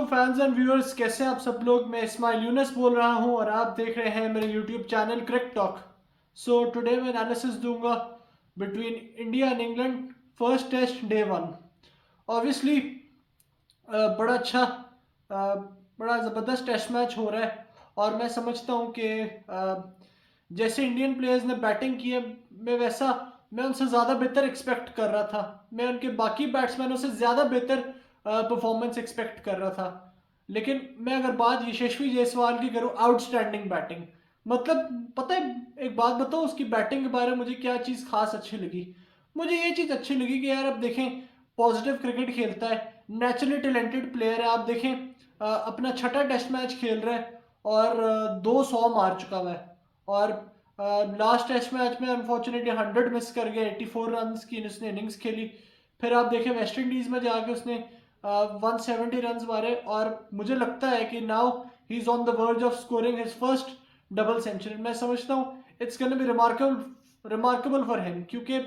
Fans and viewers, कैसे हैं आप सब लोग। मैं इस्माइल यूनस बोल रहा हूं और आप देख रहे हैं मेरे YouTube channel Cric Talk. So today मैं एनालिसिस दूंगा between India and England first test day one. Obviously बड़ा अच्छा बड़ा ज़बरदस्त टेस्ट मैच हो रहा है और मैं समझता हूं कि जैसे इंडियन प्लेयर्स ने बैटिंग की है मैं उनसे ज़्यादा बेहतर एक्सपेक्ट कर रहा था। मैं उनके बाकी बैट्समैनों से ज़्यादा बेहतर परफॉर्मेंस एक्सपेक्ट कर रहा था। लेकिन मैं अगर बात यशस्वी जायसवाल की करूं, आउटस्टैंडिंग बैटिंग। मतलब पता है, एक बात बताओ, उसकी बैटिंग के बारे में मुझे क्या चीज़ खास अच्छी लगी। मुझे ये चीज़ अच्छी लगी कि यार अब देखें, पॉजिटिव क्रिकेट खेलता है, नेचुरली टैलेंटेड प्लेयर है। आप देखें अपना छठा टेस्ट मैच खेल रहा है और 200 मार चुका हुआ है। और लास्ट टेस्ट मैच में अनफॉर्चुनेटली 100 मिस कर गया, 84 रन की उसने इनिंग्स खेली। फिर आप देखें वेस्ट इंडीज में जाके उसने 170 रन मारे और मुझे लगता है कि now he is on the verge of scoring his first double century. मैं समझता हूँ it's gonna be remarkable remarkable for him, क्योंकि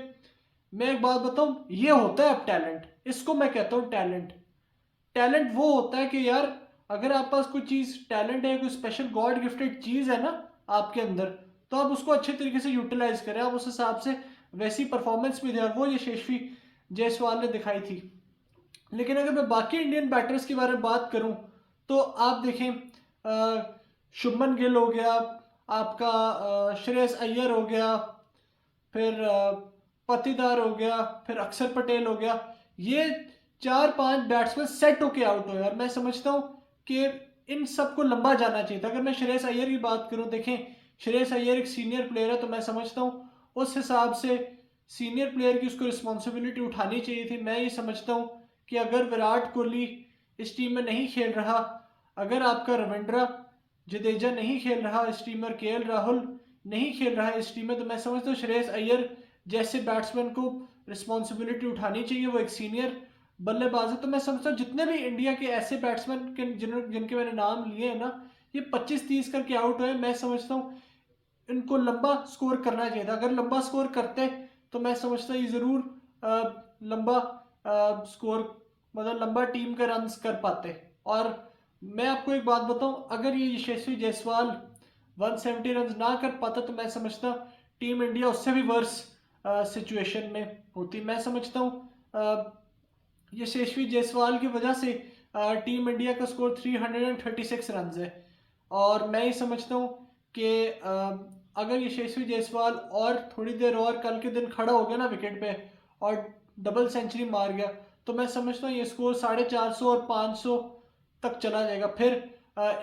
मैं एक बात बताऊं, ये होता है अब टैलेंट, इसको मैं कहता हूँ टैलेंट। टैलेंट वो होता है कि यार अगर आप पास कोई चीज टैलेंट है, कोई स्पेशल गॉड गिफ्टेड चीज है ना आपके अंदर, तो आप उसको अच्छे तरीके से यूटिलाइज करें, आप उस हिसाब से वैसी परफॉर्मेंस भी दे, और वो यशस्वी जायसवाल ने दिखाई थी। लेकिन अगर मैं बाकी इंडियन बैटर्स के बारे में बात करूं तो आप देखें, शुभमन गिल हो गया, आपका श्रेयस अय्यर हो गया, फिर पतिदार हो गया, फिर अक्षर पटेल हो गया। ये चार पांच बैट्समैन सेट होके आउट हुए और मैं समझता हूँ कि इन सबको लंबा जाना चाहिए था। अगर मैं श्रेयस अय्यर की बात करूं, देखें श्रेयस अय्यर एक सीनियर प्लेयर है, तो मैं समझता हूँ उस हिसाब से सीनियर प्लेयर की उसको रिस्पॉन्सिबिलिटी उठानी चाहिए थी। मैं ये समझता हूँ कि अगर विराट कोहली इस टीम में नहीं खेल रहा, अगर आपका रविंद्र जडेजा नहीं खेल रहा इस टीम में, और केएल राहुल नहीं खेल रहा है इस टीम में, तो मैं समझता हूँ श्रेयस अय्यर जैसे बैट्समैन को रिस्पॉन्सिबिलिटी उठानी चाहिए। वो एक सीनियर बल्लेबाज है। तो मैं समझता हूँ जितने भी इंडिया के ऐसे बैट्समैन के जिनके मैंने नाम लिए हैं ना, ये 25-30 करके आउट हुए, मैं समझता हूँ इनको लंबा स्कोर करना चाहिए था। अगर लंबा स्कोर करते तो मैं समझता ये जरूर लंबा स्कोर, मतलब लंबा टीम का रन्स कर पाते। और मैं आपको एक बात बताऊं, अगर ये यशस्वी जायसवाल 170 रन ना कर पाता तो मैं समझता टीम इंडिया उससे भी वर्स सिचुएशन में होती। मैं समझता हूँ यशस्वी जायसवाल की वजह से टीम इंडिया का स्कोर 336 रन है। और मैं ये समझता हूँ कि अगर यशस्वी जायसवाल और थोड़ी देर और कल के दिन खड़ा हो गया ना विकेट पे और डबल सेंचुरी मार गया, तो मैं समझता हूँ ये स्कोर 450 और 500 तक चला जाएगा। फिर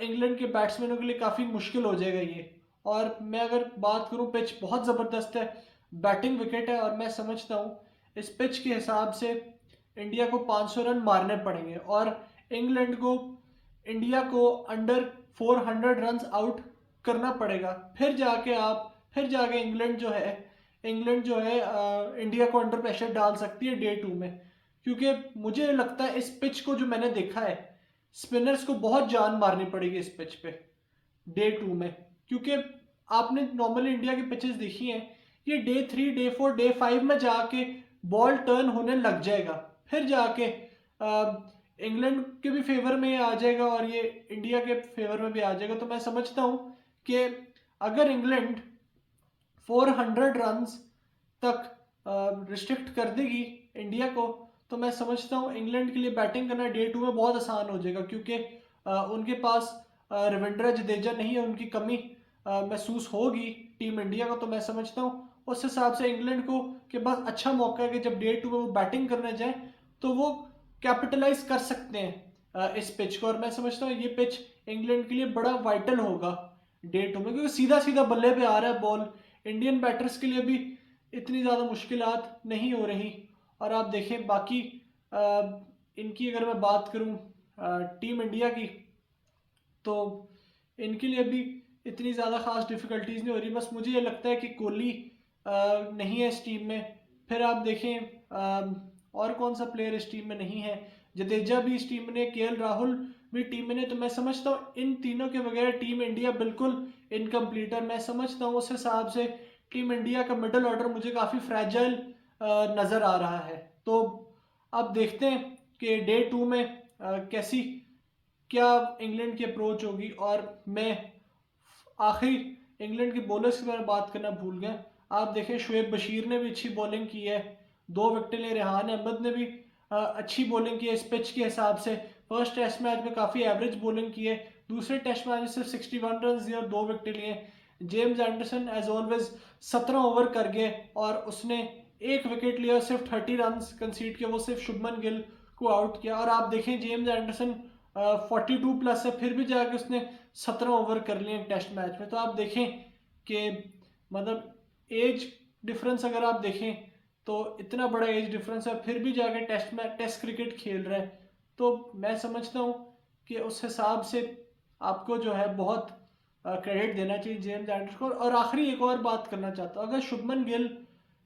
इंग्लैंड के बैट्समैनों के लिए काफ़ी मुश्किल हो जाएगा ये। और मैं अगर बात करूँ, पिच बहुत ज़बरदस्त है, बैटिंग विकेट है, और मैं समझता हूँ इस पिच के हिसाब से इंडिया को 500 रन मारने पड़ेंगे और इंग्लैंड को इंडिया को अंडर 400 रन आउट करना पड़ेगा। फिर जाके इंग्लैंड जो है इंडिया को अंडर प्रेशर डाल सकती है डे टू में। क्योंकि मुझे लगता है इस पिच को जो मैंने देखा है, स्पिनर्स को बहुत जान मारनी पड़ेगी इस पिच पे डे टू में। क्योंकि आपने नॉर्मली इंडिया की पिचेस देखी हैं, ये डे 3 डे 4 डे 5 में जाके बॉल टर्न होने लग जाएगा, फिर जाके इंग्लैंड के भी फेवर में आ जाएगा और ये इंडिया के फेवर में भी आ जाएगा। तो मैं समझता हूँ कि अगर इंग्लैंड 400 रन तक रिस्ट्रिक्ट कर देगी इंडिया को, तो मैं समझता हूँ इंग्लैंड के लिए बैटिंग करना डे टू में बहुत आसान हो जाएगा। क्योंकि उनके पास रविंद्र जडेजा नहीं है, उनकी कमी महसूस होगी टीम इंडिया को। तो मैं समझता हूँ उस हिसाब से इंग्लैंड को कि बस अच्छा मौका है कि जब डे टू में वो बैटिंग करने जाए तो वो कैपिटलाइज कर सकते हैं इस पिच को। और मैं समझता हूँ ये पिच इंग्लैंड के लिए बड़ा वाइटल होगा डे टू में, क्योंकि सीधा सीधा बल्ले पे आ रहा है बॉल। इंडियन बैटर्स के लिए भी इतनी ज़्यादा मुश्किलात नहीं हो रही। और आप देखें बाकी इनकी अगर मैं बात करूं टीम इंडिया की, तो इनके लिए भी इतनी ज़्यादा खास डिफिकल्टीज नहीं हो रही। बस मुझे ये लगता है कि कोहली नहीं है इस टीम में। फिर आप देखें और कौन सा प्लेयर इस टीम में नहीं है, जडेजा भी इस टीम में नहीं, केएल राहुल भी टीम में नहीं। तो मैं समझता हूँ इन तीनों के बगैर टीम इंडिया बिल्कुल इनकम्प्लीट है। मैं समझता हूँ उस हिसाब से टीम इंडिया का मिडल ऑर्डर मुझे काफ़ी फ्रेजाइल नज़र आ रहा है। तो अब देखते हैं कि डे टू में कैसी क्या इंग्लैंड की अप्रोच होगी। और मैं आखिरी इंग्लैंड के बॉलर्स के बारे में बात करना भूल गया। आप देखें शुएब बशीर ने भी अच्छी बॉलिंग की है, 2 विकेट लिए। रेहान अहमद ने भी अच्छी बॉलिंग की है इस पिच के हिसाब से। फर्स्ट टेस्ट मैच में काफ़ी एवरेज बॉलिंग की है, दूसरे टेस्ट मैच में सिर्फ 61 रन दिए और 2 विकेट लिए। James Anderson as always 17 over कर गए और उसने 1 विकेट लिया, सिर्फ 30 रन कंसीड किया, वो सिर्फ शुभमन गिल को आउट किया। और आप देखें जेम्स एंडरसन 42 प्लस है, फिर भी जाके उसने 17 ओवर कर लिए टेस्ट मैच में। तो आप देखें कि मतलब एज डिफरेंस अगर आप देखें तो इतना बड़ा एज डिफरेंस है, फिर भी जाके टेस्ट क्रिकेट खेल रहा है। तो मैं समझता हूँ कि उस हिसाब से आपको जो है बहुत क्रेडिट देना चाहिए जेम्स एंडरसन को। और आखिरी एक और बात करना चाहता हूँ, अगर शुभमन गिल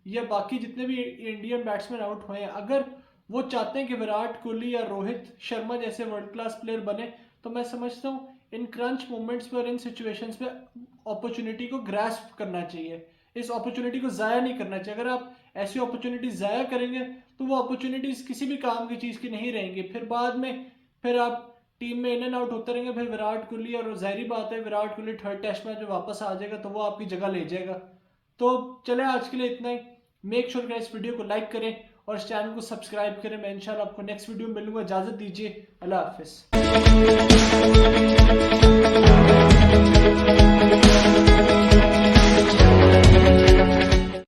या बाकी जितने भी इंडियन बैट्समैन आउट हुए हैं, अगर वो चाहते हैं कि विराट कोहली या रोहित शर्मा जैसे वर्ल्ड क्लास प्लेयर बने, तो मैं समझता हूँ इन क्रंच मोमेंट्स पर, इन सिचुएशंस पे अपॉर्चुनिटी को ग्रैस्प करना चाहिए, इस अपॉर्चुनिटी को ज़ाया नहीं करना चाहिए। अगर आप ऐसी अपॉर्चुनिटी ज़ाया करेंगे तो वो अपॉर्चुनिटीज किसी भी काम की चीज़ की नहीं रहेंगी। फिर बाद में फिर आप टीम में इन एंड आउट होते रहेंगे, फिर विराट कोहली, और जाहिर बात है Virat Kohli third test match में वापस आ जाएगा तो वो आपकी जगह ले जाएगा। तो चले आज के लिए इतना ही। मेक श्योर कि इस वीडियो को लाइक करें और इस चैनल को सब्सक्राइब करें। मैं इंशाल्लाह आपको नेक्स्ट वीडियो में मिलूंगा। इजाज़त दीजिए, अल्लाह हाफिज़।